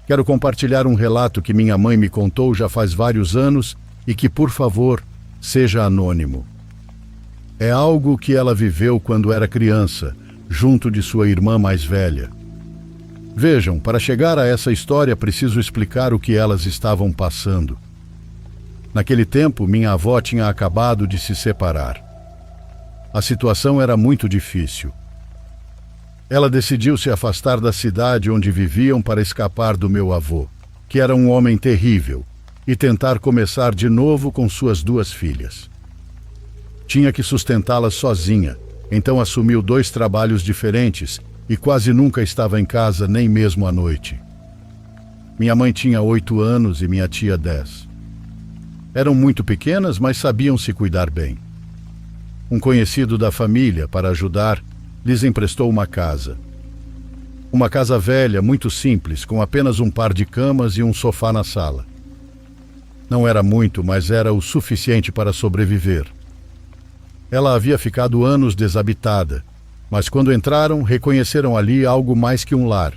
Quero compartilhar um relato que minha mãe me contou já faz vários anos e que, por favor, seja anônimo. É algo que ela viveu quando era criança, junto de sua irmã mais velha. Vejam, para chegar a essa história preciso explicar o que elas estavam passando. Naquele tempo, minha avó tinha acabado de se separar. A situação era muito difícil. Ela decidiu se afastar da cidade onde viviam para escapar do meu avô, que era um homem terrível, e tentar começar de novo com suas 2 filhas. Tinha que sustentá-las sozinha, então assumiu 2 trabalhos diferentes e quase nunca estava em casa, nem mesmo à noite. Minha mãe tinha 8 anos e minha tia 10. Eram muito pequenas, mas sabiam se cuidar bem. Um conhecido da família, para ajudar, lhes emprestou uma casa. Uma casa velha, muito simples, com apenas um par de camas e um sofá na sala. Não era muito, mas era o suficiente para sobreviver. Ela havia ficado anos desabitada, mas quando entraram, reconheceram ali algo mais que um lar.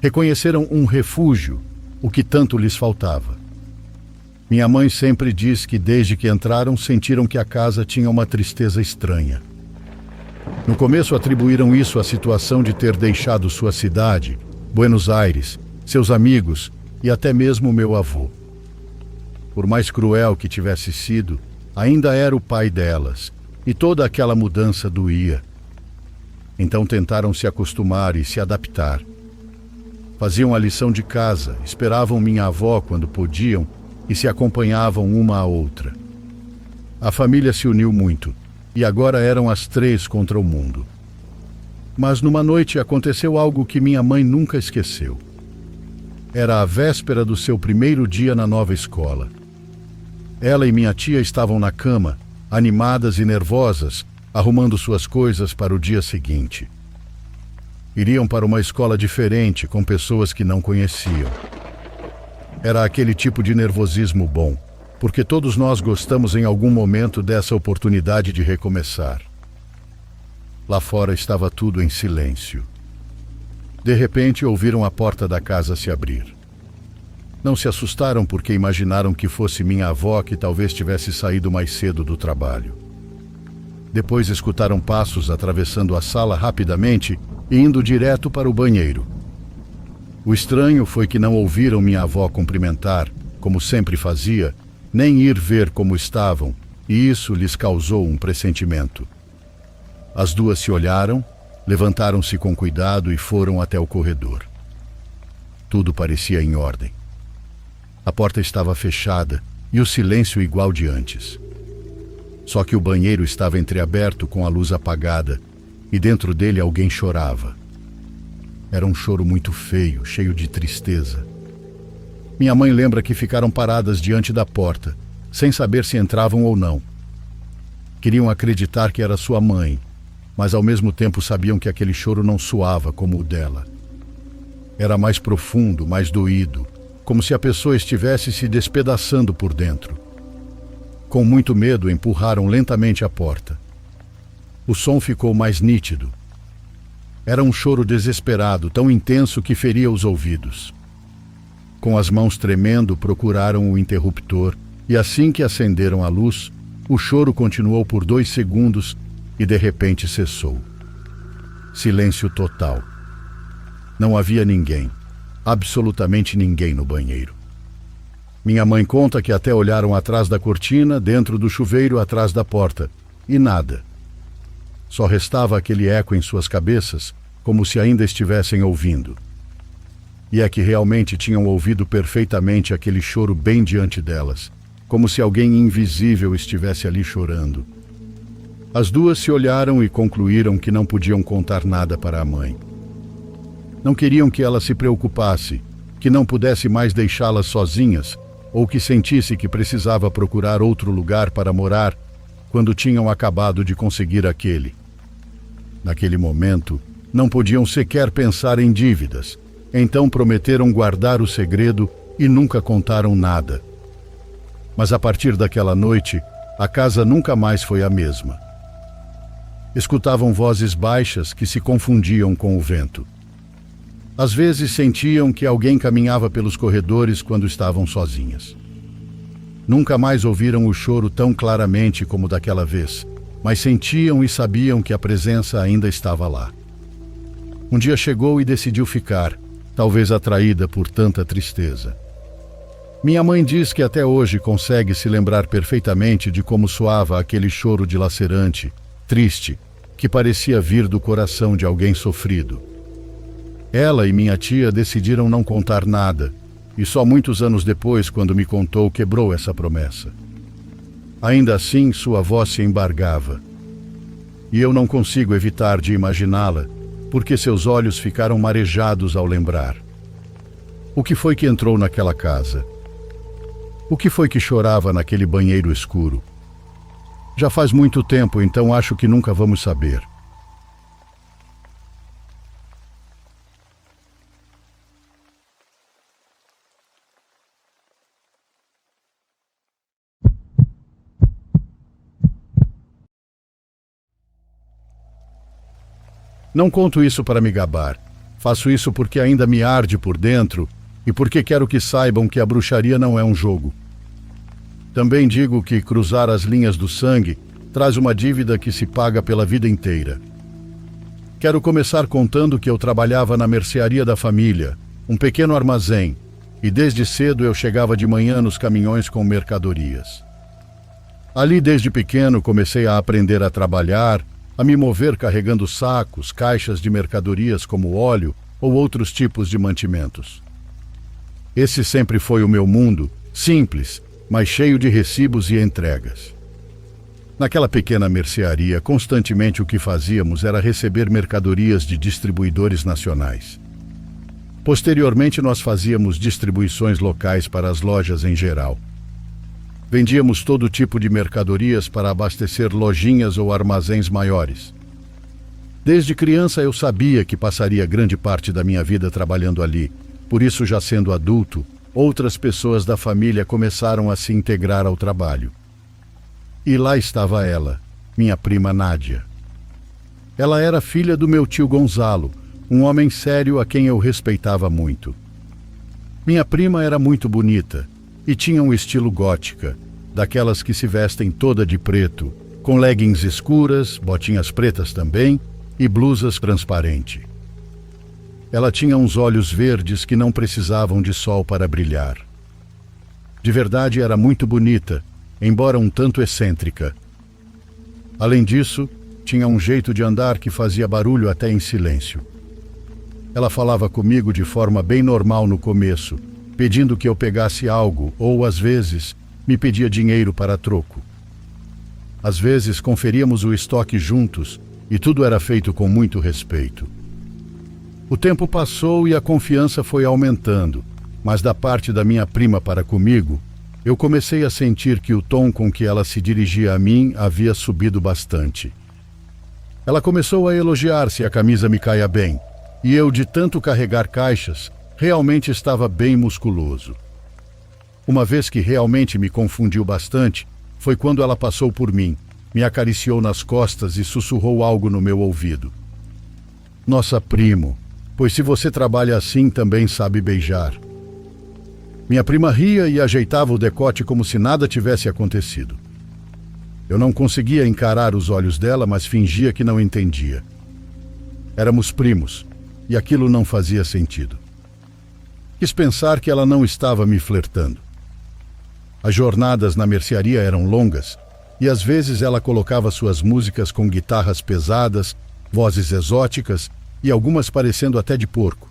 Reconheceram um refúgio, o que tanto lhes faltava. Minha mãe sempre diz que desde que entraram sentiram que a casa tinha uma tristeza estranha. No começo atribuíram isso à situação de ter deixado sua cidade, Buenos Aires, seus amigos e até mesmo meu avô. Por mais cruel que tivesse sido, ainda era o pai delas, e toda aquela mudança doía. Então tentaram se acostumar e se adaptar. Faziam a lição de casa, esperavam minha avó quando podiam e se acompanhavam uma à outra. A família se uniu muito, e agora eram as 3 contra o mundo. Mas numa noite aconteceu algo que minha mãe nunca esqueceu. Era a véspera do seu primeiro dia na nova escola. Ela e minha tia estavam na cama, animadas e nervosas, arrumando suas coisas para o dia seguinte. Iriam para uma escola diferente, com pessoas que não conheciam. Era aquele tipo de nervosismo bom, porque todos nós gostamos em algum momento dessa oportunidade de recomeçar. Lá fora estava tudo em silêncio. De repente, ouviram a porta da casa se abrir. Não se assustaram porque imaginaram que fosse minha avó que talvez tivesse saído mais cedo do trabalho. Depois escutaram passos atravessando a sala rapidamente e indo direto para o banheiro. O estranho foi que não ouviram minha avó cumprimentar, como sempre fazia, nem ir ver como estavam, e isso lhes causou um pressentimento. As 2 se olharam, levantaram-se com cuidado e foram até o corredor. Tudo parecia em ordem. A porta estava fechada e o silêncio igual de antes. Só que o banheiro estava entreaberto com a luz apagada e dentro dele alguém chorava. Era um choro muito feio, cheio de tristeza. Minha mãe lembra que ficaram paradas diante da porta, sem saber se entravam ou não. Queriam acreditar que era sua mãe, mas ao mesmo tempo sabiam que aquele choro não soava como o dela. Era mais profundo, mais doído, como se a pessoa estivesse se despedaçando por dentro. Com muito medo, empurraram lentamente a porta. O som ficou mais nítido. Era um choro desesperado, tão intenso que feria os ouvidos. Com as mãos tremendo, procuraram o interruptor e assim que acenderam a luz, o choro continuou por 2 segundos e de repente cessou. Silêncio total. Não havia ninguém, absolutamente ninguém no banheiro. Minha mãe conta que até olharam atrás da cortina, dentro do chuveiro, atrás da porta, e nada. Só restava aquele eco em suas cabeças, como se ainda estivessem ouvindo. E é que realmente tinham ouvido perfeitamente aquele choro bem diante delas, como se alguém invisível estivesse ali chorando. As 2 se olharam e concluíram que não podiam contar nada para a mãe. Não queriam que ela se preocupasse, que não pudesse mais deixá-las sozinhas, ou que sentisse que precisava procurar outro lugar para morar quando tinham acabado de conseguir aquele. Naquele momento, não podiam sequer pensar em dívidas, então prometeram guardar o segredo e nunca contaram nada. Mas a partir daquela noite, a casa nunca mais foi a mesma. Escutavam vozes baixas que se confundiam com o vento. Às vezes sentiam que alguém caminhava pelos corredores quando estavam sozinhas. Nunca mais ouviram o choro tão claramente como daquela vez, mas sentiam e sabiam que a presença ainda estava lá. Um dia chegou e decidiu ficar, talvez atraída por tanta tristeza. Minha mãe diz que até hoje consegue se lembrar perfeitamente de como soava aquele choro dilacerante, triste, que parecia vir do coração de alguém sofrido. Ela e minha tia decidiram não contar nada, e só muitos anos depois, quando me contou, quebrou essa promessa. Ainda assim, sua voz se embargava. E eu não consigo evitar de imaginá-la, porque seus olhos ficaram marejados ao lembrar. O que foi que entrou naquela casa? O que foi que chorava naquele banheiro escuro? Já faz muito tempo, então acho que nunca vamos saber. Não conto isso para me gabar. Faço isso porque ainda me arde por dentro e porque quero que saibam que a bruxaria não é um jogo. Também digo que cruzar as linhas do sangue traz uma dívida que se paga pela vida inteira. Quero começar contando que eu trabalhava na mercearia da família, um pequeno armazém, e desde cedo eu chegava de manhã nos caminhões com mercadorias. Ali, desde pequeno, comecei a aprender a trabalhar, a me mover carregando sacos, caixas de mercadorias como óleo ou outros tipos de mantimentos. Esse sempre foi o meu mundo, simples, mas cheio de recibos e entregas. Naquela pequena mercearia, constantemente o que fazíamos era receber mercadorias de distribuidores nacionais. Posteriormente, nós fazíamos distribuições locais para as lojas em geral. Vendíamos todo tipo de mercadorias para abastecer lojinhas ou armazéns maiores. Desde criança eu sabia que passaria grande parte da minha vida trabalhando ali, por isso, já sendo adulto, outras pessoas da família começaram a se integrar ao trabalho. E lá estava ela, minha prima Nádia. Ela era filha do meu tio Gonzalo, um homem sério a quem eu respeitava muito. Minha prima era muito bonita e tinha um estilo gótica, daquelas que se vestem toda de preto, com leggings escuras, botinhas pretas também e blusas transparentes. Ela tinha uns olhos verdes que não precisavam de sol para brilhar. De verdade, era muito bonita, embora um tanto excêntrica. Além disso, tinha um jeito de andar que fazia barulho até em silêncio. Ela falava comigo de forma bem normal no começo, pedindo que eu pegasse algo ou, às vezes, me pedia dinheiro para troco. Às vezes, conferíamos o estoque juntos e tudo era feito com muito respeito. O tempo passou e a confiança foi aumentando, mas da parte da minha prima para comigo, eu comecei a sentir que o tom com que ela se dirigia a mim havia subido bastante. Ela começou a elogiar se a camisa me caia bem, e eu, de tanto carregar caixas, realmente estava bem musculoso. Uma vez que realmente me confundiu bastante, foi quando ela passou por mim, me acariciou nas costas e sussurrou algo no meu ouvido. Nossa, primo, pois se você trabalha assim, também sabe beijar. Minha prima ria e ajeitava o decote como se nada tivesse acontecido. Eu não conseguia encarar os olhos dela, mas fingia que não entendia. Éramos primos, e aquilo não fazia sentido. Quis pensar que ela não estava me flertando. As jornadas na mercearia eram longas, e às vezes ela colocava suas músicas com guitarras pesadas, vozes exóticas e algumas parecendo até de porco.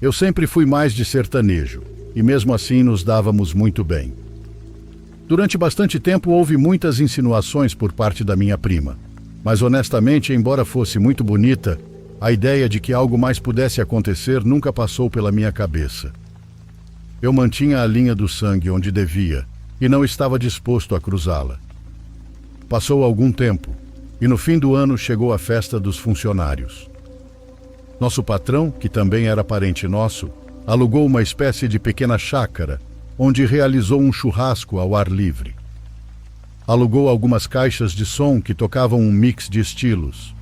Eu sempre fui mais de sertanejo, e mesmo assim nos dávamos muito bem. Durante bastante tempo houve muitas insinuações por parte da minha prima, mas honestamente, embora fosse muito bonita, a ideia de que algo mais pudesse acontecer nunca passou pela minha cabeça. Eu mantinha a linha do sangue onde devia e não estava disposto a cruzá-la. Passou algum tempo e no fim do ano chegou a festa dos funcionários. Nosso patrão, que também era parente nosso, alugou uma espécie de pequena chácara, onde realizou um churrasco ao ar livre. Alugou algumas caixas de som que tocavam um mix de estilos.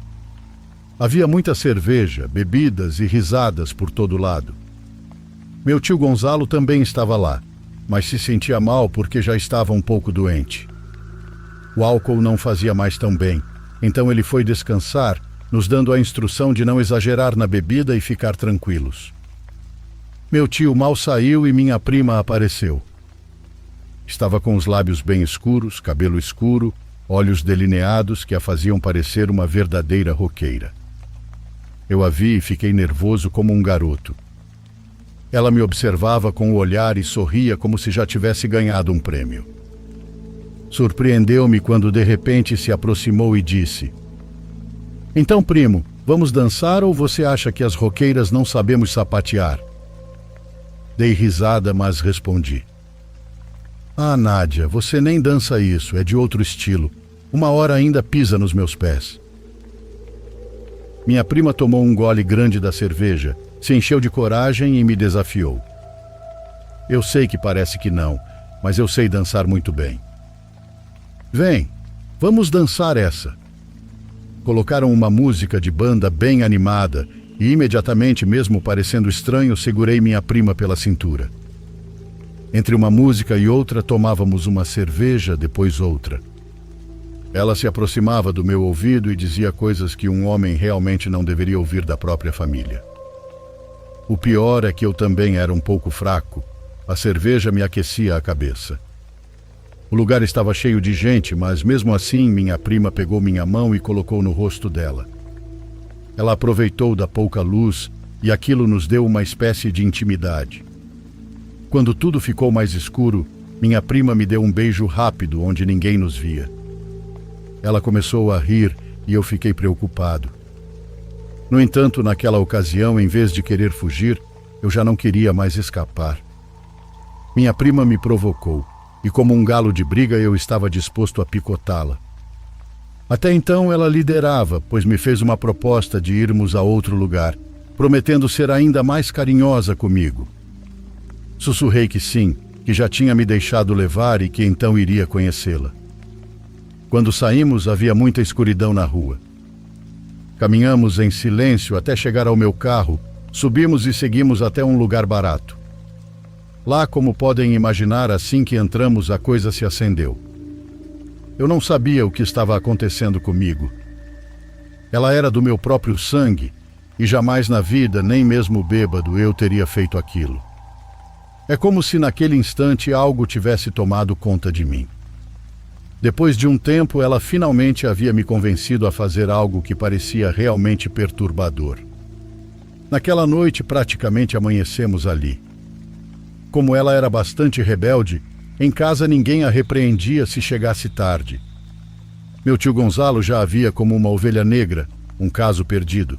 Havia muita cerveja, bebidas e risadas por todo lado. Meu tio Gonzalo também estava lá, mas se sentia mal porque já estava um pouco doente. O álcool não fazia mais tão bem, então ele foi descansar, nos dando a instrução de não exagerar na bebida e ficar tranquilos. Meu tio mal saiu e minha prima apareceu. Estava com os lábios bem escuros, cabelo escuro, olhos delineados que a faziam parecer uma verdadeira roqueira. Eu a vi e fiquei nervoso como um garoto. Ela me observava com o olhar e sorria como se já tivesse ganhado um prêmio. Surpreendeu-me quando de repente se aproximou e disse: "Então, primo, vamos dançar ou você acha que as roqueiras não sabemos sapatear?" Dei risada, mas respondi: "Ah, Nádia, você nem dança isso, é de outro estilo. Uma hora ainda pisa nos meus pés." Minha prima tomou um gole grande da cerveja, se encheu de coragem e me desafiou. Eu sei que parece que não, mas eu sei dançar muito bem. "Vem, vamos dançar essa." Colocaram uma música de banda bem animada e imediatamente, mesmo parecendo estranho, segurei minha prima pela cintura. Entre uma música e outra, tomávamos uma cerveja, depois outra. Ela se aproximava do meu ouvido e dizia coisas que um homem realmente não deveria ouvir da própria família. O pior é que eu também era um pouco fraco. A cerveja me aquecia a cabeça. O lugar estava cheio de gente, mas mesmo assim minha prima pegou minha mão e colocou no rosto dela. Ela aproveitou da pouca luz e aquilo nos deu uma espécie de intimidade. Quando tudo ficou mais escuro, minha prima me deu um beijo rápido onde ninguém nos via. Ela começou a rir e eu fiquei preocupado. No entanto, naquela ocasião, em vez de querer fugir, eu já não queria mais escapar. Minha prima me provocou e, como um galo de briga, eu estava disposto a picotá-la. Até então ela liderava, pois me fez uma proposta de irmos a outro lugar, prometendo ser ainda mais carinhosa comigo. Sussurrei que sim, que já tinha me deixado levar e que então iria conhecê-la. Quando saímos, havia muita escuridão na rua. Caminhamos em silêncio até chegar ao meu carro, subimos e seguimos até um lugar barato. Lá, como podem imaginar, assim que entramos, a coisa se acendeu. Eu não sabia o que estava acontecendo comigo. Ela era do meu próprio sangue e jamais na vida, nem mesmo bêbado, eu teria feito aquilo. É como se naquele instante algo tivesse tomado conta de mim. Depois de um tempo, ela finalmente havia me convencido a fazer algo que parecia realmente perturbador. Naquela noite, praticamente amanhecemos ali. Como ela era bastante rebelde, em casa ninguém a repreendia se chegasse tarde. Meu tio Gonzalo já a via como uma ovelha negra, um caso perdido.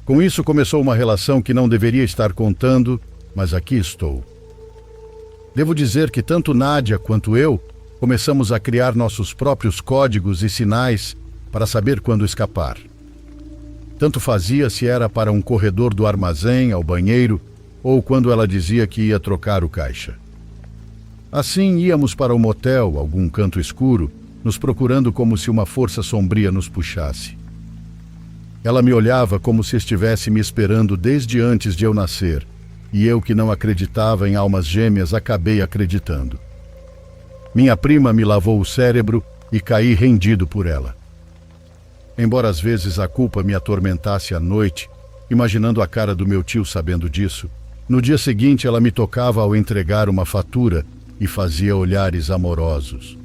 Com isso começou uma relação que não deveria estar contando, mas aqui estou. Devo dizer que tanto Nádia quanto eu começamos a criar nossos próprios códigos e sinais para saber quando escapar. Tanto fazia se era para um corredor do armazém, ao banheiro, ou quando ela dizia que ia trocar o caixa. Assim íamos para o motel, algum canto escuro, nos procurando como se uma força sombria nos puxasse. Ela me olhava como se estivesse me esperando desde antes de eu nascer, e eu, que não acreditava em almas gêmeas, acabei acreditando. Minha prima me lavou o cérebro e caí rendido por ela. Embora às vezes a culpa me atormentasse à noite, imaginando a cara do meu tio sabendo disso, no dia seguinte ela me tocava ao entregar uma fatura e fazia olhares amorosos.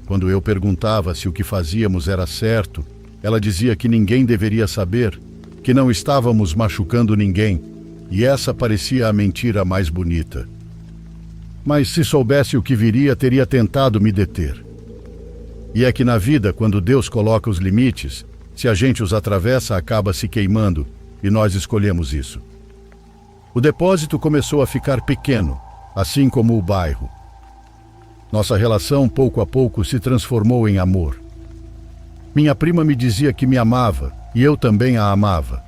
Quando eu perguntava se o que fazíamos era certo, ela dizia que ninguém deveria saber, que não estávamos machucando ninguém, e essa parecia a mentira mais bonita. Mas se soubesse o que viria, teria tentado me deter. E é que na vida, quando Deus coloca os limites, se a gente os atravessa, acaba se queimando, e nós escolhemos isso. O depósito começou a ficar pequeno, assim como o bairro. Nossa relação, pouco a pouco, se transformou em amor. Minha prima me dizia que me amava, e eu também a amava.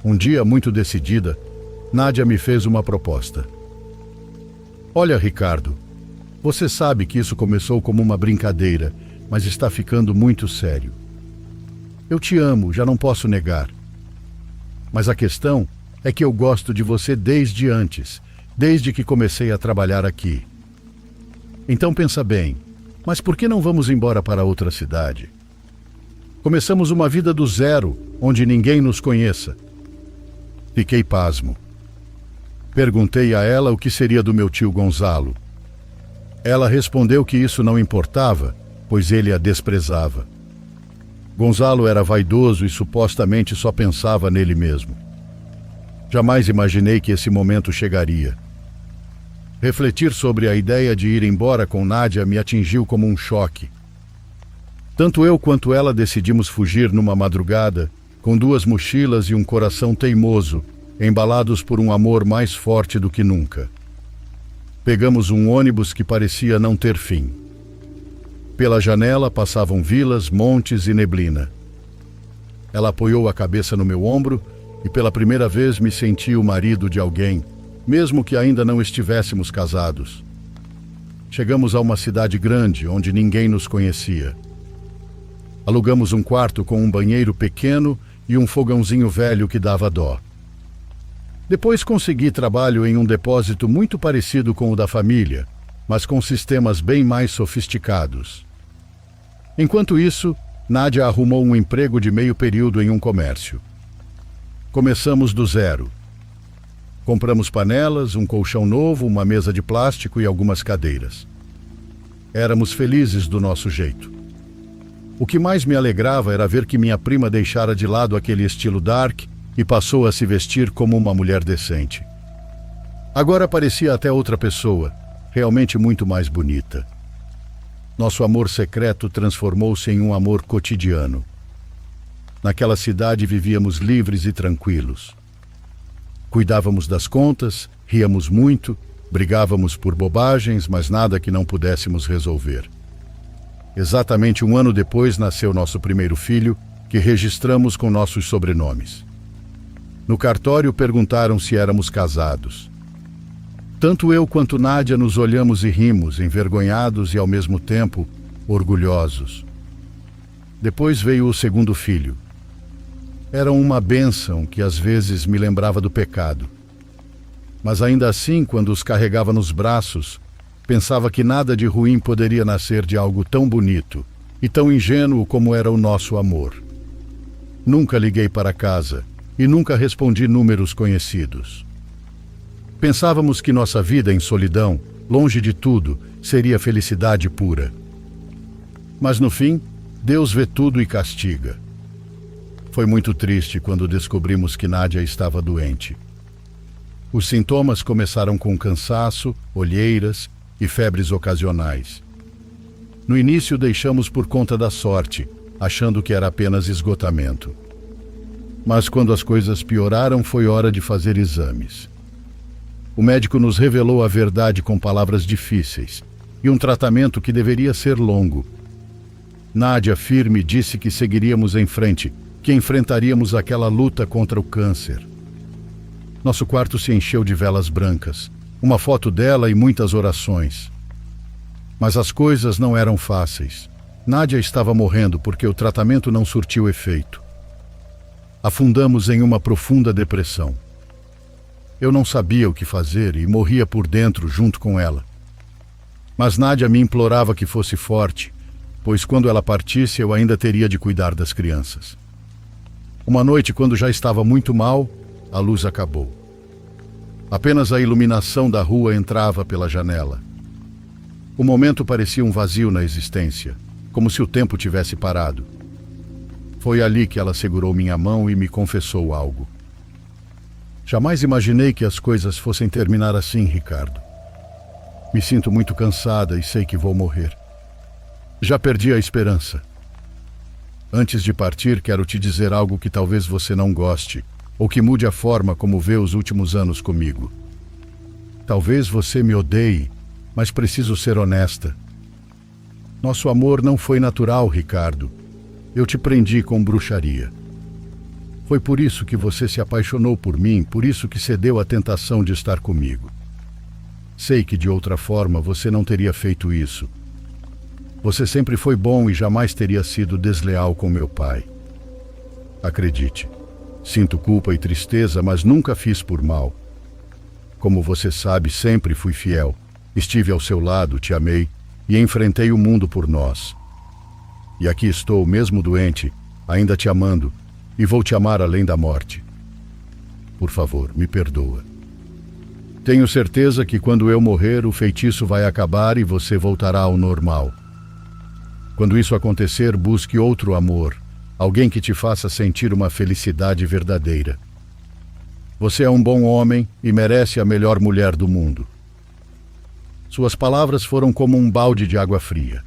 Um dia, muito decidida, Nádia me fez uma proposta. "Olha, Ricardo, você sabe que isso começou como uma brincadeira, mas está ficando muito sério. Eu te amo, já não posso negar. Mas a questão é que eu gosto de você desde antes, desde que comecei a trabalhar aqui. Então pensa bem, mas por que não vamos embora para outra cidade? Começamos uma vida do zero, onde ninguém nos conheça. Fiquei pasmo. Perguntei a ela o que seria do meu tio Gonzalo. Ela respondeu que isso não importava, pois ele a desprezava. Gonzalo era vaidoso e supostamente só pensava nele mesmo. Jamais imaginei que esse momento chegaria. Refletir sobre a ideia de ir embora com Nádia me atingiu como um choque. Tanto eu quanto ela decidimos fugir numa madrugada, com 2 mochilas e um coração teimoso, embalados por um amor mais forte do que nunca. Pegamos um ônibus que parecia não ter fim. Pela janela passavam vilas, montes e neblina. Ela apoiou a cabeça no meu ombro e pela primeira vez me senti o marido de alguém, mesmo que ainda não estivéssemos casados. Chegamos a uma cidade grande, onde ninguém nos conhecia. Alugamos um quarto com um banheiro pequeno e um fogãozinho velho que dava dó. Depois consegui trabalho em um depósito muito parecido com o da família, mas com sistemas bem mais sofisticados. Enquanto isso, Nádia arrumou um emprego de meio período em um comércio. Começamos do zero. Compramos panelas, um colchão novo, uma mesa de plástico e algumas cadeiras. Éramos felizes do nosso jeito. O que mais me alegrava era ver que minha prima deixara de lado aquele estilo dark e passou a se vestir como uma mulher decente. Agora parecia até outra pessoa, realmente muito mais bonita. Nosso amor secreto transformou-se em um amor cotidiano. Naquela cidade vivíamos livres e tranquilos. Cuidávamos das contas, ríamos muito, brigávamos por bobagens, mas nada que não pudéssemos resolver. Exatamente 1 ano depois nasceu nosso primeiro filho, que registramos com nossos sobrenomes. No cartório perguntaram se éramos casados. Tanto eu quanto Nádia nos olhamos e rimos, envergonhados e ao mesmo tempo orgulhosos. Depois veio o segundo filho. Era uma bênção que às vezes me lembrava do pecado. Mas ainda assim, quando os carregava nos braços, pensava que nada de ruim poderia nascer de algo tão bonito e tão ingênuo como era o nosso amor. Nunca liguei para casa e nunca respondi números conhecidos. Pensávamos que nossa vida em solidão, longe de tudo, seria felicidade pura. Mas no fim, Deus vê tudo e castiga. Foi muito triste quando descobrimos que Nádia estava doente. Os sintomas começaram com cansaço, olheiras e febres ocasionais. No início deixamos por conta da sorte, achando que era apenas esgotamento. Mas quando as coisas pioraram, foi hora de fazer exames. O médico nos revelou a verdade com palavras difíceis e um tratamento que deveria ser longo. Nádia, firme, disse que seguiríamos em frente, que enfrentaríamos aquela luta contra o câncer. Nosso quarto se encheu de velas brancas, uma foto dela e muitas orações. Mas as coisas não eram fáceis. Nádia estava morrendo porque o tratamento não surtiu efeito. Afundamos em uma profunda depressão. Eu não sabia o que fazer e morria por dentro junto com ela. Mas Nádia me implorava que fosse forte, pois quando ela partisse eu ainda teria de cuidar das crianças. Uma noite, quando já estava muito mal, a luz acabou. Apenas a iluminação da rua entrava pela janela. O momento parecia um vazio na existência, como se o tempo tivesse parado. Foi ali que ela segurou minha mão e me confessou algo. Jamais imaginei que as coisas fossem terminar assim, Ricardo. Me sinto muito cansada e sei que vou morrer. Já perdi a esperança. Antes de partir, quero te dizer algo que talvez você não goste, ou que mude a forma como vê os últimos anos comigo. Talvez você me odeie, mas preciso ser honesta. Nosso amor não foi natural, Ricardo. Eu te prendi com bruxaria. Foi por isso que você se apaixonou por mim, por isso que cedeu à tentação de estar comigo. Sei que de outra forma você não teria feito isso. Você sempre foi bom e jamais teria sido desleal com meu pai. Acredite, sinto culpa e tristeza, mas nunca fiz por mal. Como você sabe, sempre fui fiel. Estive ao seu lado, te amei e enfrentei o mundo por nós. E aqui estou, mesmo doente, ainda te amando, e vou te amar além da morte. Por favor, me perdoa. Tenho certeza que quando eu morrer, o feitiço vai acabar e você voltará ao normal. Quando isso acontecer, busque outro amor, alguém que te faça sentir uma felicidade verdadeira. Você é um bom homem e merece a melhor mulher do mundo. Suas palavras foram como um balde de água fria.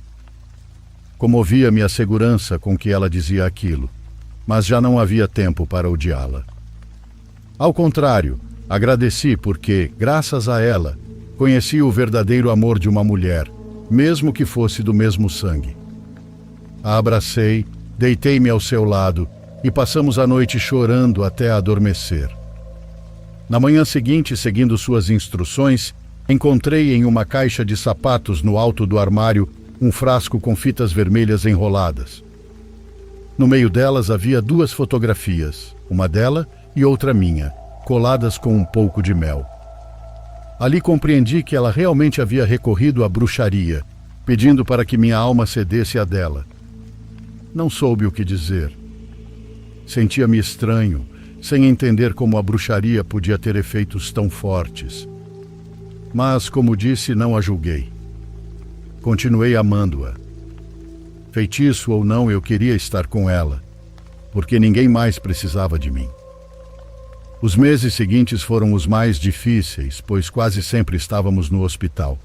Comovia-me a segurança com que ela dizia aquilo, mas já não havia tempo para odiá-la. Ao contrário, agradeci porque, graças a ela, conheci o verdadeiro amor de uma mulher, mesmo que fosse do mesmo sangue. A abracei, deitei-me ao seu lado e passamos a noite chorando até adormecer. Na manhã seguinte, seguindo suas instruções, encontrei em uma caixa de sapatos no alto do armário um frasco com fitas vermelhas enroladas. No meio delas havia 2 fotografias, uma dela e outra minha, coladas com um pouco de mel. Ali compreendi que ela realmente havia recorrido à bruxaria, pedindo para que minha alma cedesse à dela. Não soube o que dizer. Sentia-me estranho, sem entender como a bruxaria podia ter efeitos tão fortes. Mas, como disse, não a julguei. Continuei amando-a. Feitiço ou não, eu queria estar com ela, porque ninguém mais precisava de mim. Os meses seguintes foram os mais difíceis, pois quase sempre estávamos no hospital.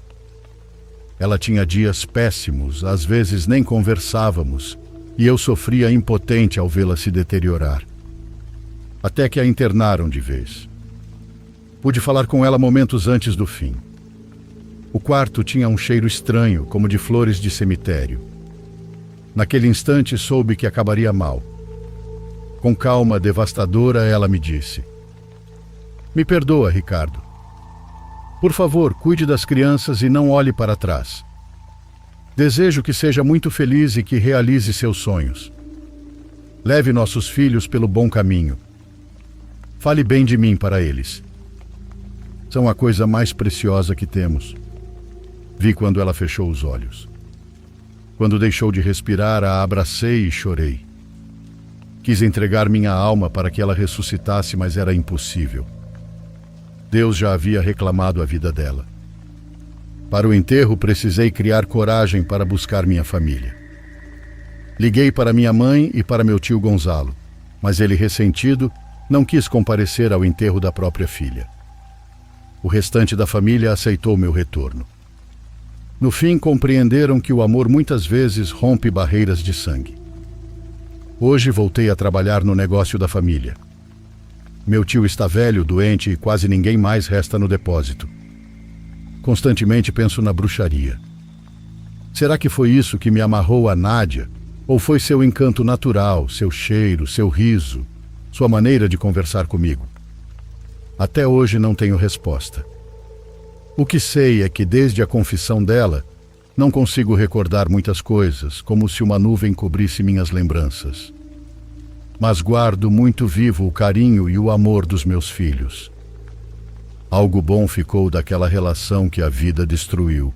Ela tinha dias péssimos, às vezes nem conversávamos, e eu sofria impotente ao vê-la se deteriorar. Até que a internaram de vez. Pude falar com ela momentos antes do fim. O quarto tinha um cheiro estranho, como de flores de cemitério. Naquele instante soube que acabaria mal. Com calma devastadora, ela me disse: "Me perdoa, Ricardo. Por favor, cuide das crianças e não olhe para trás. Desejo que seja muito feliz e que realize seus sonhos. Leve nossos filhos pelo bom caminho. Fale bem de mim para eles. São a coisa mais preciosa que temos." Vi quando ela fechou os olhos. Quando deixou de respirar, a abracei e chorei. Quis entregar minha alma para que ela ressuscitasse, mas era impossível. Deus já havia reclamado a vida dela. Para o enterro, precisei criar coragem para buscar minha família. Liguei para minha mãe e para meu tio Gonzalo, mas ele, ressentido, não quis comparecer ao enterro da própria filha. O restante da família aceitou meu retorno. No fim, compreenderam que o amor muitas vezes rompe barreiras de sangue. Hoje voltei a trabalhar no negócio da família. Meu tio está velho, doente e quase ninguém mais resta no depósito. Constantemente penso na bruxaria. Será que foi isso que me amarrou a Nádia? Ou foi seu encanto natural, seu cheiro, seu riso, sua maneira de conversar comigo? Até hoje não tenho resposta. O que sei é que desde a confissão dela, não consigo recordar muitas coisas, como se uma nuvem cobrisse minhas lembranças. Mas guardo muito vivo o carinho e o amor dos meus filhos. Algo bom ficou daquela relação que a vida destruiu.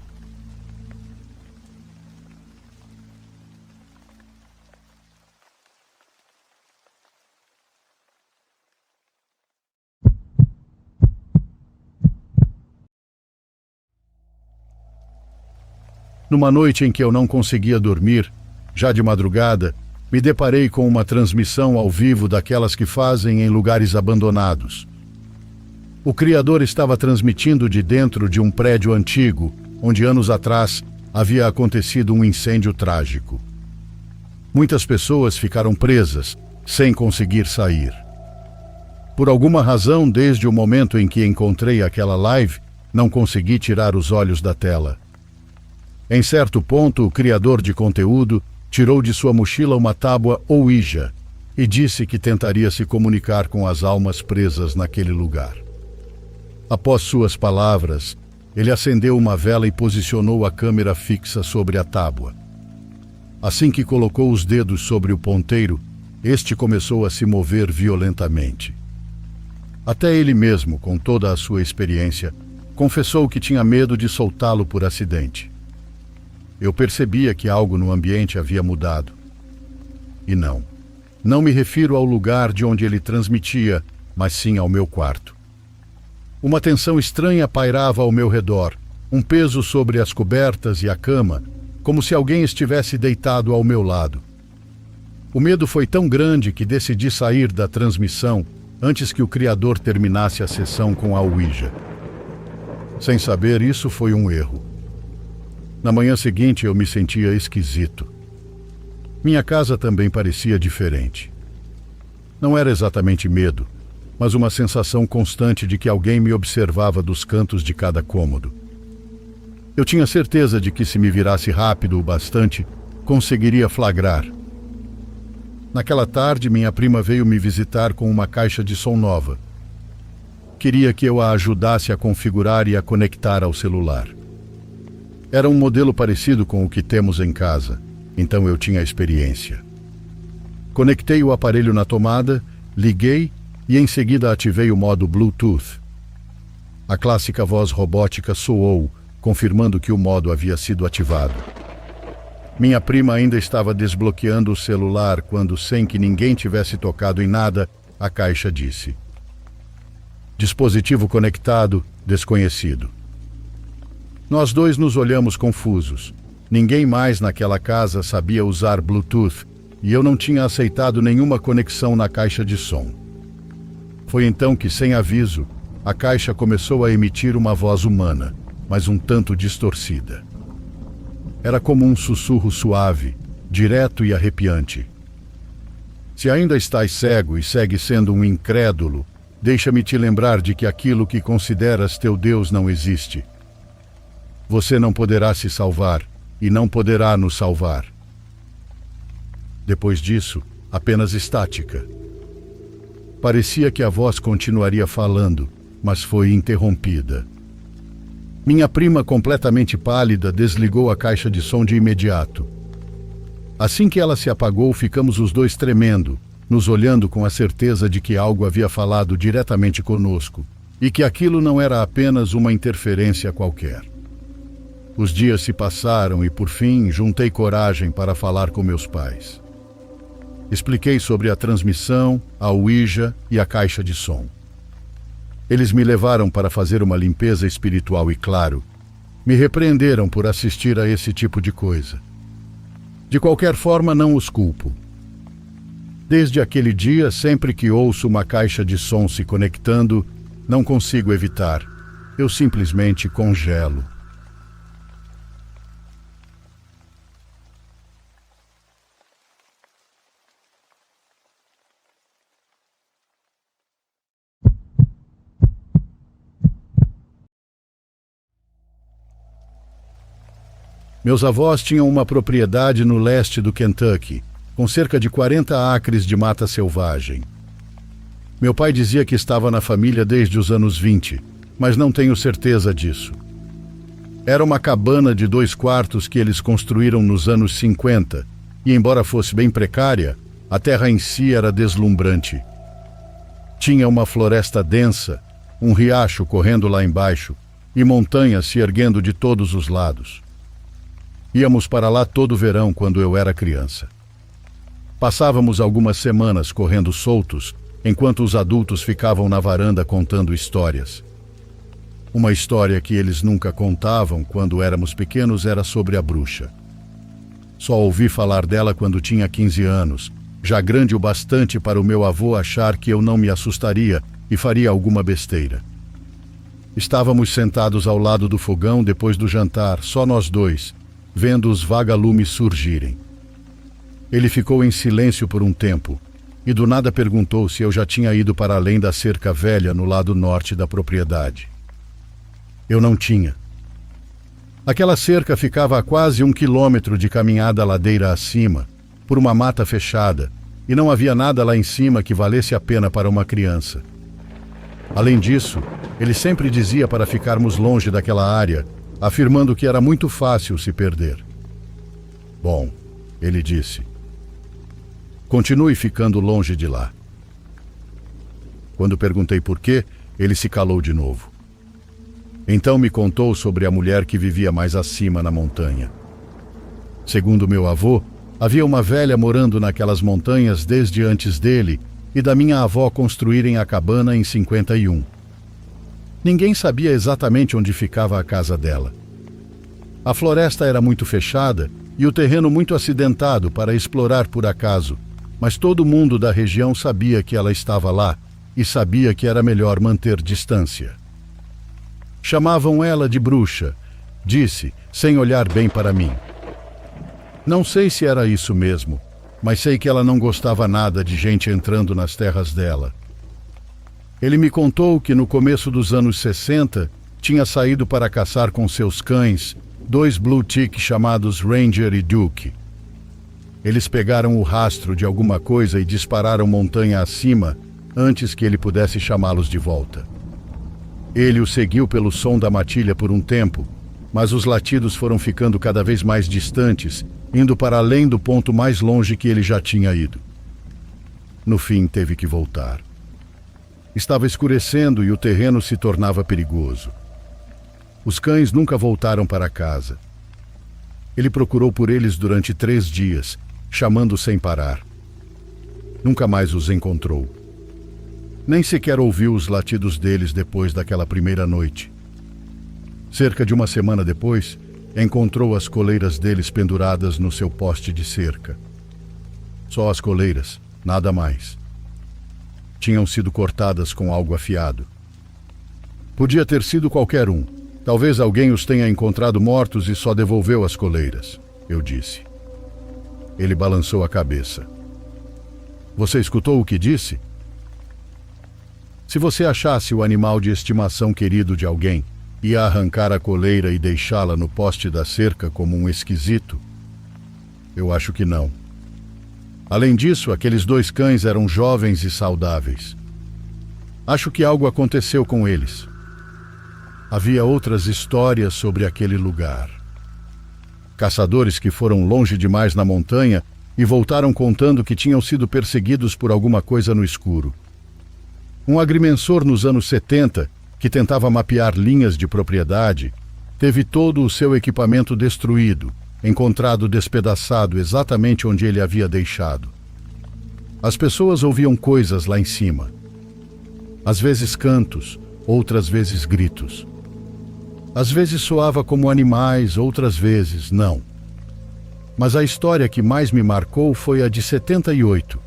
Numa noite em que eu não conseguia dormir, já de madrugada, me deparei com uma transmissão ao vivo daquelas que fazem em lugares abandonados. O criador estava transmitindo de dentro de um prédio antigo, onde anos atrás havia acontecido um incêndio trágico. Muitas pessoas ficaram presas, sem conseguir sair. Por alguma razão, desde o momento em que encontrei aquela live, não consegui tirar os olhos da tela. Em certo ponto, o criador de conteúdo tirou de sua mochila uma tábua Ouija e disse que tentaria se comunicar com as almas presas naquele lugar. Após suas palavras, ele acendeu uma vela e posicionou a câmera fixa sobre a tábua. Assim que colocou os dedos sobre o ponteiro, este começou a se mover violentamente. Até ele mesmo, com toda a sua experiência, confessou que tinha medo de soltá-lo por acidente. Eu percebia que algo no ambiente havia mudado. E não me refiro ao lugar de onde ele transmitia, mas sim ao meu quarto. Uma tensão estranha pairava ao meu redor, um peso sobre as cobertas e a cama, como se alguém estivesse deitado ao meu lado. O medo foi tão grande que decidi sair da transmissão antes que o criador terminasse a sessão com a Ouija. Sem saber, isso foi um erro. Na manhã seguinte eu me sentia esquisito. Minha casa também parecia diferente. Não era exatamente medo, mas uma sensação constante de que alguém me observava dos cantos de cada cômodo. Eu tinha certeza de que se me virasse rápido o bastante, conseguiria flagrar. Naquela tarde, minha prima veio me visitar com uma caixa de som nova. Queria que eu a ajudasse a configurar e a conectar ao celular. Era um modelo parecido com o que temos em casa, então eu tinha experiência. Conectei o aparelho na tomada, liguei e em seguida ativei o modo Bluetooth. A clássica voz robótica soou, confirmando que o modo havia sido ativado. Minha prima ainda estava desbloqueando o celular quando, sem que ninguém tivesse tocado em nada, a caixa disse: dispositivo conectado, desconhecido. Nós dois nos olhamos confusos. Ninguém mais naquela casa sabia usar Bluetooth e eu não tinha aceitado nenhuma conexão na caixa de som. Foi então que, sem aviso, a caixa começou a emitir uma voz humana, mas um tanto distorcida. Era como um sussurro suave, direto e arrepiante. Se ainda estás cego e segue sendo um incrédulo, deixa-me te lembrar de que aquilo que consideras teu Deus não existe. Você não poderá se salvar e não poderá nos salvar. Depois disso, apenas estática. Parecia que a voz continuaria falando, mas foi interrompida. Minha prima, completamente pálida, desligou a caixa de som de imediato. Assim que ela se apagou, ficamos os dois tremendo, nos olhando com a certeza de que algo havia falado diretamente conosco e que aquilo não era apenas uma interferência qualquer. Os dias se passaram e, por fim, juntei coragem para falar com meus pais. Expliquei sobre a transmissão, a Ouija e a caixa de som. Eles me levaram para fazer uma limpeza espiritual e, claro, me repreenderam por assistir a esse tipo de coisa. De qualquer forma, não os culpo. Desde aquele dia, sempre que ouço uma caixa de som se conectando, não consigo evitar. Eu simplesmente congelo. Meus avós tinham uma propriedade no leste do Kentucky, com cerca de 40 acres de mata selvagem. Meu pai dizia que estava na família desde os anos 20, mas não tenho certeza disso. Era uma cabana de 2 quartos que eles construíram nos anos 50, e embora fosse bem precária, a terra em si era deslumbrante. Tinha uma floresta densa, um riacho correndo lá embaixo e montanhas se erguendo de todos os lados. Íamos para lá todo verão quando eu era criança. Passávamos algumas semanas correndo soltos, enquanto os adultos ficavam na varanda contando histórias. Uma história que eles nunca contavam quando éramos pequenos era sobre a bruxa. Só ouvi falar dela quando tinha 15 anos, já grande o bastante para o meu avô achar que eu não me assustaria e faria alguma besteira. Estávamos sentados ao lado do fogão depois do jantar, só nós dois, vendo os vagalumes surgirem. Ele ficou em silêncio por um tempo e do nada perguntou se eu já tinha ido para além da cerca velha no lado norte da propriedade. Eu não tinha. Aquela cerca ficava a quase 1 quilômetro de caminhada ladeira acima, por uma mata fechada, e não havia nada lá em cima que valesse a pena para uma criança. Além disso, ele sempre dizia para ficarmos longe daquela área, afirmando que era muito fácil se perder. Bom, ele disse, Continue ficando longe de lá. Quando perguntei por quê, ele se calou de novo. Então me contou sobre a mulher que vivia mais acima na montanha. Segundo meu avô, havia uma velha morando naquelas montanhas desde antes dele e da minha avó construírem a cabana em 51. Ninguém sabia exatamente onde ficava a casa dela. A floresta era muito fechada e o terreno muito acidentado para explorar por acaso, mas todo mundo da região sabia que ela estava lá e sabia que era melhor manter distância. Chamavam ela de bruxa, disse, sem olhar bem para mim. Não sei se era isso mesmo, mas sei que ela não gostava nada de gente entrando nas terras dela. Ele me contou que no começo dos anos 60 tinha saído para caçar com seus cães, 2 Blue Tick chamados Ranger e Duke. Eles pegaram o rastro de alguma coisa e dispararam montanha acima antes que ele pudesse chamá-los de volta. Ele o seguiu pelo som da matilha por um tempo, mas os latidos foram ficando cada vez mais distantes, indo para além do ponto mais longe que ele já tinha ido. No fim, teve que voltar. Estava escurecendo e o terreno se tornava perigoso. Os cães nunca voltaram para casa. Ele procurou por eles durante 3 dias, chamando sem parar. Nunca mais os encontrou. Nem sequer ouviu os latidos deles depois daquela primeira noite. Cerca de uma semana depois, encontrou as coleiras deles penduradas no seu poste de cerca. Só as coleiras, nada mais. Tinham sido cortadas com algo afiado. Podia ter sido qualquer um. Talvez alguém os tenha encontrado mortos e só devolveu as coleiras, eu disse. Ele balançou a cabeça. Você escutou o que disse? Se você achasse o animal de estimação querido de alguém, ia arrancar a coleira e deixá-la no poste da cerca como um esquisito? Eu acho que não. Além disso, aqueles 2 cães eram jovens e saudáveis. Acho que algo aconteceu com eles. Havia outras histórias sobre aquele lugar. Caçadores que foram longe demais na montanha e voltaram contando que tinham sido perseguidos por alguma coisa no escuro. Um agrimensor nos anos 70, que tentava mapear linhas de propriedade, teve todo o seu equipamento destruído, encontrado despedaçado exatamente onde ele havia deixado. As pessoas ouviam coisas lá em cima. Às vezes cantos, outras vezes gritos. Às vezes soava como animais, outras vezes não. Mas a história que mais me marcou foi a de 78.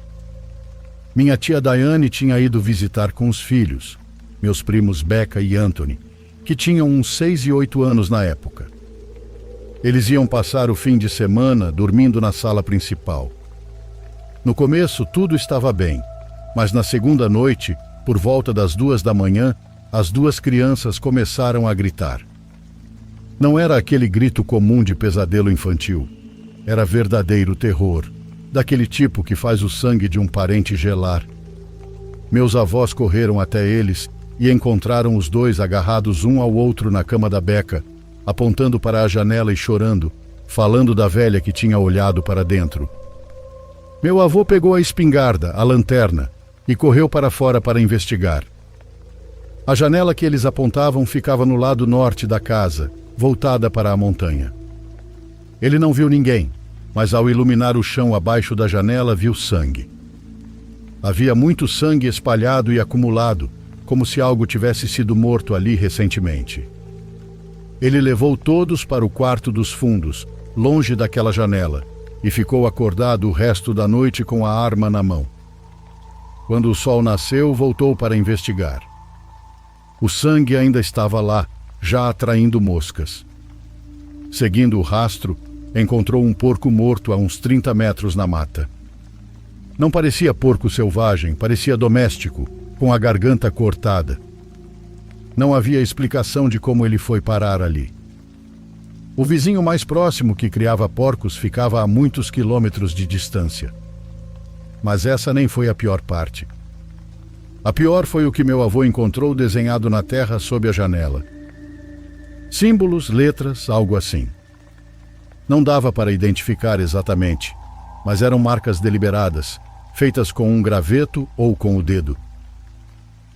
Minha tia Diane tinha ido visitar com os filhos, meus primos Becca e Anthony, que tinham uns 6 e 8 anos na época. Eles iam passar o fim de semana dormindo na sala principal. No começo tudo estava bem, mas na segunda noite, por volta das 2 da manhã, as 2 crianças começaram a gritar. Não era aquele grito comum de pesadelo infantil. Era verdadeiro terror, daquele tipo que faz o sangue de um parente gelar. Meus avós correram até eles e encontraram os 2 agarrados um ao outro na cama da Becca, apontando para a janela e chorando, falando da velha que tinha olhado para dentro. Meu avô pegou a espingarda, a lanterna, e correu para fora para investigar. A janela que eles apontavam ficava no lado norte da casa, voltada para a montanha. Ele não viu ninguém, mas ao iluminar o chão abaixo da janela viu sangue. Havia muito sangue espalhado e acumulado, como se algo tivesse sido morto ali recentemente. Ele levou todos para o quarto dos fundos, longe daquela janela, e ficou acordado o resto da noite com a arma na mão. Quando o sol nasceu, voltou para investigar. O sangue ainda estava lá, já atraindo moscas. Seguindo o rastro, encontrou um porco morto a uns 30 metros na mata. Não parecia porco selvagem, parecia doméstico, com a garganta cortada. Não havia explicação de como ele foi parar ali. O vizinho mais próximo que criava porcos ficava a muitos quilômetros de distância. Mas essa nem foi a pior parte. A pior foi o que meu avô encontrou desenhado na terra sob a janela. Símbolos, letras, algo assim. Não dava para identificar exatamente, mas eram marcas deliberadas, feitas com um graveto ou com o dedo.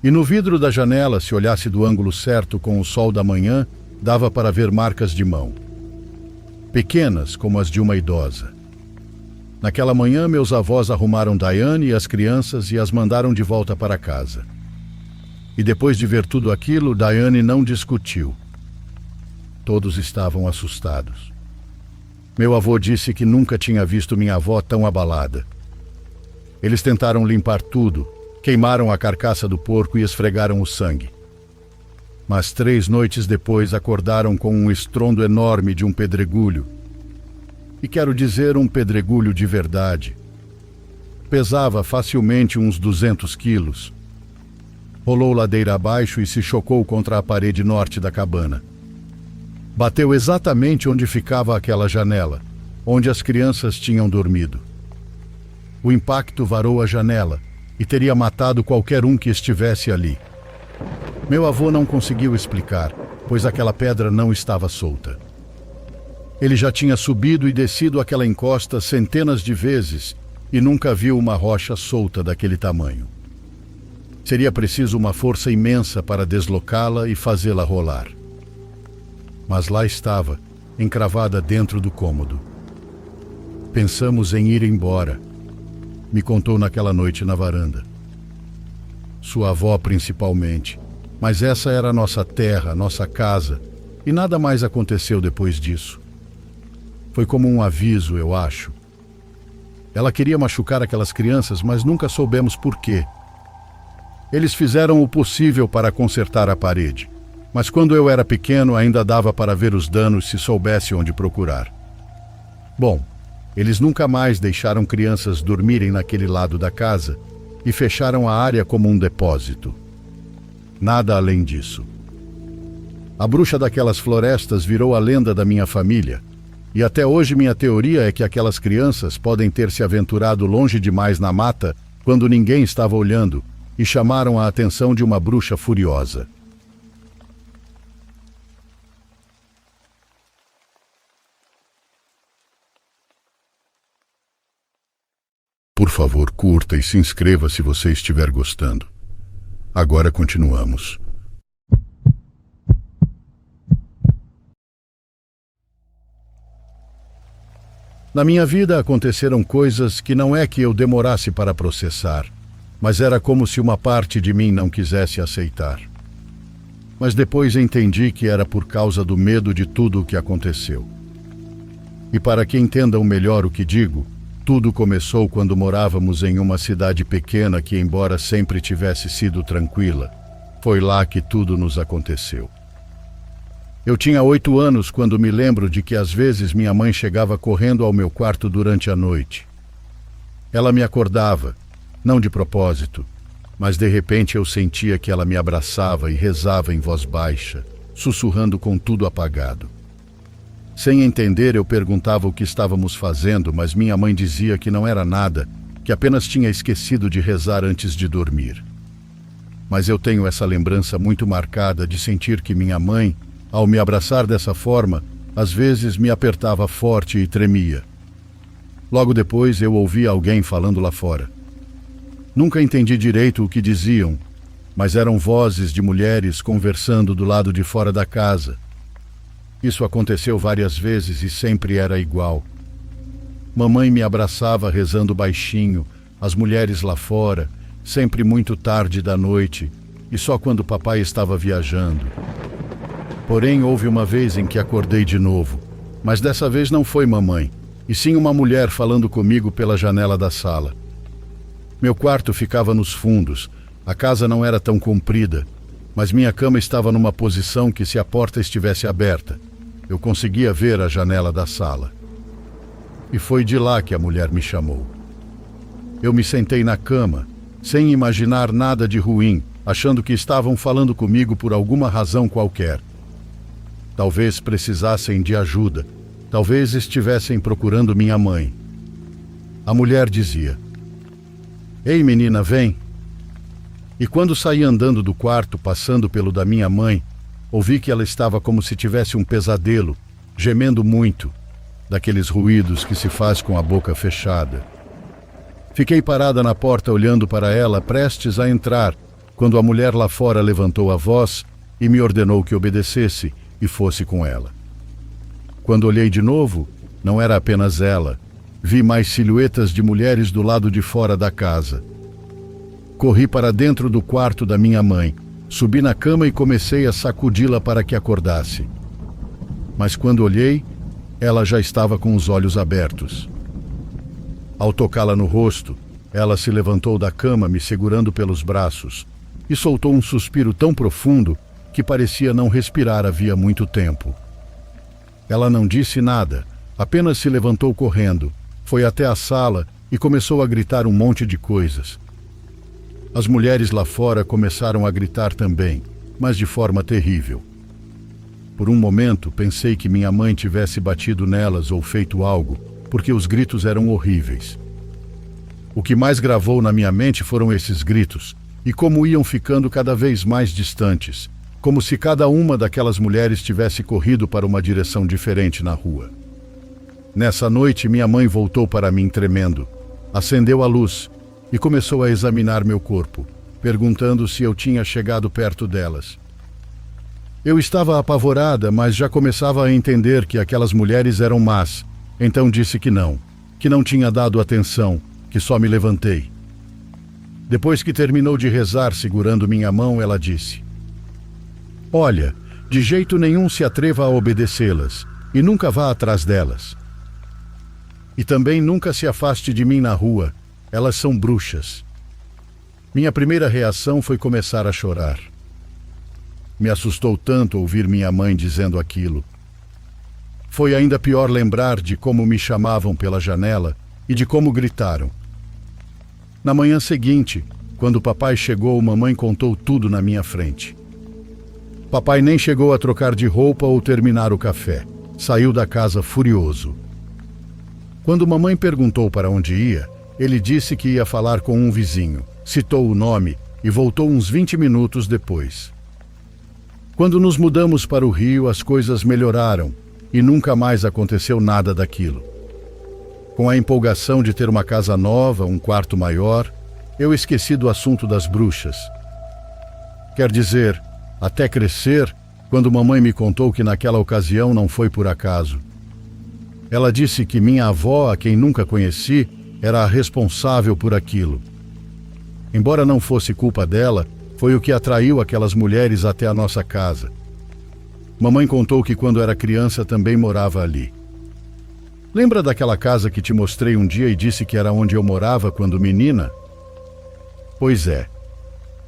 E no vidro da janela, se olhasse do ângulo certo com o sol da manhã, dava para ver marcas de mão. Pequenas, como as de uma idosa. Naquela manhã, meus avós arrumaram Diane e as crianças e as mandaram de volta para casa. E depois de ver tudo aquilo, Diane não discutiu. Todos estavam assustados. Meu avô disse que nunca tinha visto minha avó tão abalada. Eles tentaram limpar tudo, queimaram a carcaça do porco e esfregaram o sangue. Mas 3 noites depois acordaram com um estrondo enorme de um pedregulho. E quero dizer, um pedregulho de verdade. Pesava facilmente uns 200 quilos. Rolou ladeira abaixo e se chocou contra a parede norte da cabana. Bateu exatamente onde ficava aquela janela, onde as crianças tinham dormido. O impacto varou a janela e teria matado qualquer um que estivesse ali. Meu avô não conseguiu explicar, pois aquela pedra não estava solta. Ele já tinha subido e descido aquela encosta centenas de vezes e nunca viu uma rocha solta daquele tamanho. Seria preciso uma força imensa para deslocá-la e fazê-la rolar. Mas lá estava, encravada dentro do cômodo. Pensamos em ir embora, me contou naquela noite na varanda. Sua avó principalmente, mas essa era a nossa terra, nossa casa, e nada mais aconteceu depois disso. Foi como um aviso, eu acho. Ela queria machucar aquelas crianças, mas nunca soubemos por quê. Eles fizeram o possível para consertar a parede, mas quando eu era pequeno ainda dava para ver os danos se soubesse onde procurar. Bom, eles nunca mais deixaram crianças dormirem naquele lado da casa e fecharam a área como um depósito. Nada além disso. A bruxa daquelas florestas virou a lenda da minha família, e até hoje minha teoria é que aquelas crianças podem ter se aventurado longe demais na mata quando ninguém estava olhando e chamaram a atenção de uma bruxa furiosa. Por favor, curta e se inscreva se você estiver gostando. Agora continuamos. Na minha vida aconteceram coisas que não é que eu demorasse para processar, mas era como se uma parte de mim não quisesse aceitar. Mas depois entendi que era por causa do medo de tudo o que aconteceu. E para que entendam melhor o que digo, tudo começou quando morávamos em uma cidade pequena que, embora sempre tivesse sido tranquila, foi lá que tudo nos aconteceu. Eu tinha 8 anos quando me lembro de que às vezes minha mãe chegava correndo ao meu quarto durante a noite. Ela me acordava, não de propósito, mas de repente eu sentia que ela me abraçava e rezava em voz baixa, sussurrando com tudo apagado. Sem entender, eu perguntava o que estávamos fazendo, mas minha mãe dizia que não era nada, que apenas tinha esquecido de rezar antes de dormir. Mas eu tenho essa lembrança muito marcada de sentir que minha mãe, ao me abraçar dessa forma, às vezes me apertava forte e tremia. Logo depois eu ouvi alguém falando lá fora. Nunca entendi direito o que diziam, mas eram vozes de mulheres conversando do lado de fora da casa. Isso aconteceu várias vezes e sempre era igual. Mamãe me abraçava rezando baixinho, as mulheres lá fora, sempre muito tarde da noite, e só quando papai estava viajando. Porém, houve uma vez em que acordei de novo, mas dessa vez não foi mamãe, e sim uma mulher falando comigo pela janela da sala. Meu quarto ficava nos fundos, a casa não era tão comprida, mas minha cama estava numa posição que, se a porta estivesse aberta, eu conseguia ver a janela da sala. E foi de lá que a mulher me chamou. Eu me sentei na cama, sem imaginar nada de ruim, achando que estavam falando comigo por alguma razão qualquer. Talvez precisassem de ajuda, talvez estivessem procurando minha mãe. A mulher dizia: "Ei, menina, vem." E quando saí andando do quarto, passando pelo da minha mãe, ouvi que ela estava como se tivesse um pesadelo, gemendo muito, daqueles ruídos que se faz com a boca fechada. Fiquei parada na porta olhando para ela, prestes a entrar, quando a mulher lá fora levantou a voz e me ordenou que obedecesse e fosse com ela. Quando olhei de novo, não era apenas ela. Vi mais silhuetas de mulheres do lado de fora da casa. Corri para dentro do quarto da minha mãe, subi na cama e comecei a sacudi-la para que acordasse. Mas quando olhei, ela já estava com os olhos abertos. Ao tocá-la no rosto, ela se levantou da cama, me segurando pelos braços, e soltou um suspiro tão profundo que parecia não respirar havia muito tempo. Ela não disse nada, apenas se levantou correndo, foi até a sala e começou a gritar um monte de coisas. As mulheres lá fora começaram a gritar também, mas de forma terrível. Por um momento, pensei que minha mãe tivesse batido nelas ou feito algo, porque os gritos eram horríveis. O que mais gravou na minha mente foram esses gritos, e como iam ficando cada vez mais distantes, como se cada uma daquelas mulheres tivesse corrido para uma direção diferente na rua. Nessa noite, minha mãe voltou para mim tremendo, acendeu a luz e começou a examinar meu corpo, perguntando se eu tinha chegado perto delas. Eu estava apavorada, mas já começava a entender que aquelas mulheres eram más, então disse que não tinha dado atenção, que só me levantei. Depois que terminou de rezar segurando minha mão, ela disse: "Olha, de jeito nenhum se atreva a obedecê-las e nunca vá atrás delas. E também nunca se afaste de mim na rua, elas são bruxas." Minha primeira reação foi começar a chorar. Me assustou tanto ouvir minha mãe dizendo aquilo. Foi ainda pior lembrar de como me chamavam pela janela e de como gritaram. Na manhã seguinte, quando papai chegou, mamãe contou tudo na minha frente. Papai nem chegou a trocar de roupa ou terminar o café. Saiu da casa furioso. Quando mamãe perguntou para onde ia, ele disse que ia falar com um vizinho, citou o nome e voltou uns 20 minutos depois. Quando nos mudamos para o Rio, as coisas melhoraram e nunca mais aconteceu nada daquilo. Com a empolgação de ter uma casa nova, um quarto maior, eu esqueci do assunto das bruxas. Quer dizer, até crescer, quando mamãe me contou que naquela ocasião não foi por acaso. Ela disse que minha avó, a quem nunca conheci, era a responsável por aquilo. Embora não fosse culpa dela, foi o que atraiu aquelas mulheres até a nossa casa. Mamãe contou que quando era criança também morava ali. Lembra daquela casa que te mostrei um dia e disse que era onde eu morava quando menina? Pois é.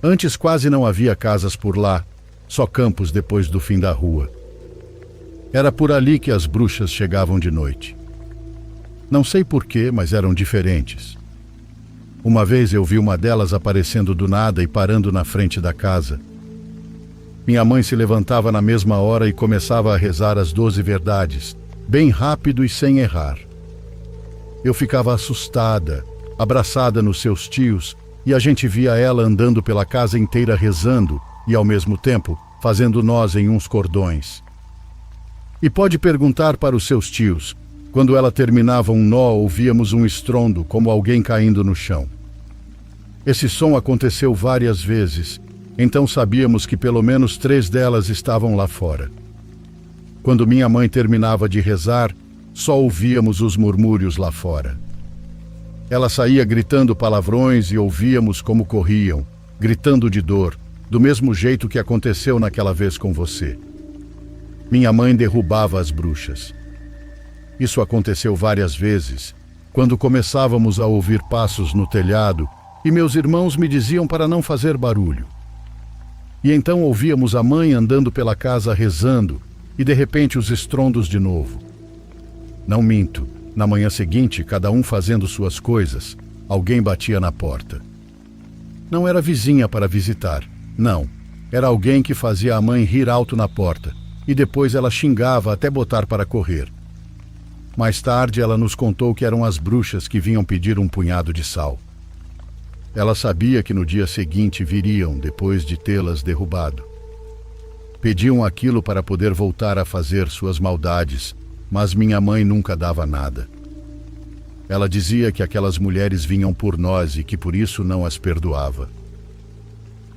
Antes quase não havia casas por lá, só campos depois do fim da rua. Era por ali que as bruxas chegavam de noite. Não sei porquê, mas eram diferentes. Uma vez eu vi uma delas aparecendo do nada e parando na frente da casa. Minha mãe se levantava na mesma hora e começava a rezar as 12 verdades, bem rápido e sem errar. Eu ficava assustada, abraçada nos seus tios, e a gente via ela andando pela casa inteira rezando e, ao mesmo tempo, fazendo nós em uns cordões. E pode perguntar para os seus tios. Quando ela terminava um nó, ouvíamos um estrondo, como alguém caindo no chão. Esse som aconteceu várias vezes, então sabíamos que pelo menos 3 delas estavam lá fora. Quando minha mãe terminava de rezar, só ouvíamos os murmúrios lá fora. Ela saía gritando palavrões e ouvíamos como corriam, gritando de dor, do mesmo jeito que aconteceu naquela vez com você. Minha mãe derrubava as bruxas. Isso aconteceu várias vezes, quando começávamos a ouvir passos no telhado e meus irmãos me diziam para não fazer barulho. E então ouvíamos a mãe andando pela casa rezando e de repente os estrondos de novo. Não minto, na manhã seguinte, cada um fazendo suas coisas, alguém batia na porta. Não era vizinha para visitar, não. Era alguém que fazia a mãe rir alto na porta e depois ela xingava até botar para correr. Mais tarde ela nos contou que eram as bruxas que vinham pedir um punhado de sal. Ela sabia que no dia seguinte viriam, depois de tê-las derrubado. Pediam aquilo para poder voltar a fazer suas maldades, mas minha mãe nunca dava nada. Ela dizia que aquelas mulheres vinham por nós e que por isso não as perdoava.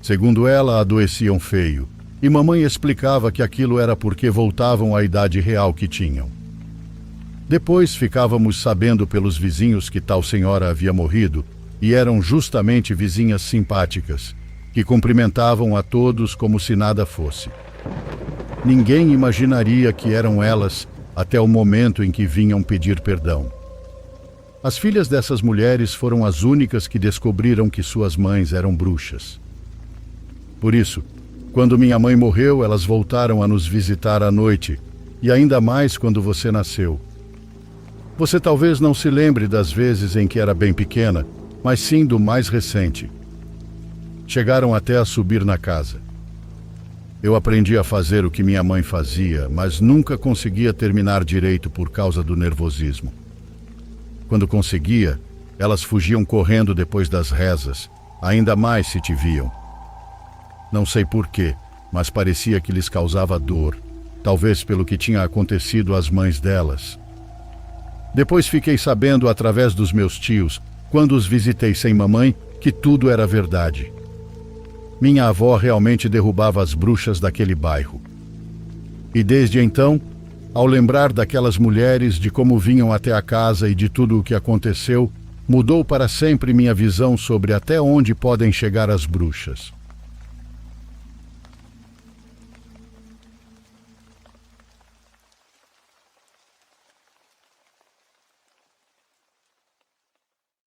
Segundo ela, adoeciam feio, e mamãe explicava que aquilo era porque voltavam à idade real que tinham. Depois ficávamos sabendo pelos vizinhos que tal senhora havia morrido, e eram justamente vizinhas simpáticas, que cumprimentavam a todos como se nada fosse. Ninguém imaginaria que eram elas até o momento em que vinham pedir perdão. As filhas dessas mulheres foram as únicas que descobriram que suas mães eram bruxas. Por isso, quando minha mãe morreu, elas voltaram a nos visitar à noite, e ainda mais quando você nasceu. Você talvez não se lembre das vezes em que era bem pequena, mas sim do mais recente. Chegaram até a subir na casa. Eu aprendi a fazer o que minha mãe fazia, mas nunca conseguia terminar direito por causa do nervosismo. Quando conseguia, elas fugiam correndo depois das rezas, ainda mais se te viam. Não sei porquê, mas parecia que lhes causava dor, talvez pelo que tinha acontecido às mães delas. Depois fiquei sabendo através dos meus tios, quando os visitei sem mamãe, que tudo era verdade. Minha avó realmente derrubava as bruxas daquele bairro. E desde então, ao lembrar daquelas mulheres, de como vinham até a casa e de tudo o que aconteceu, mudou para sempre minha visão sobre até onde podem chegar as bruxas.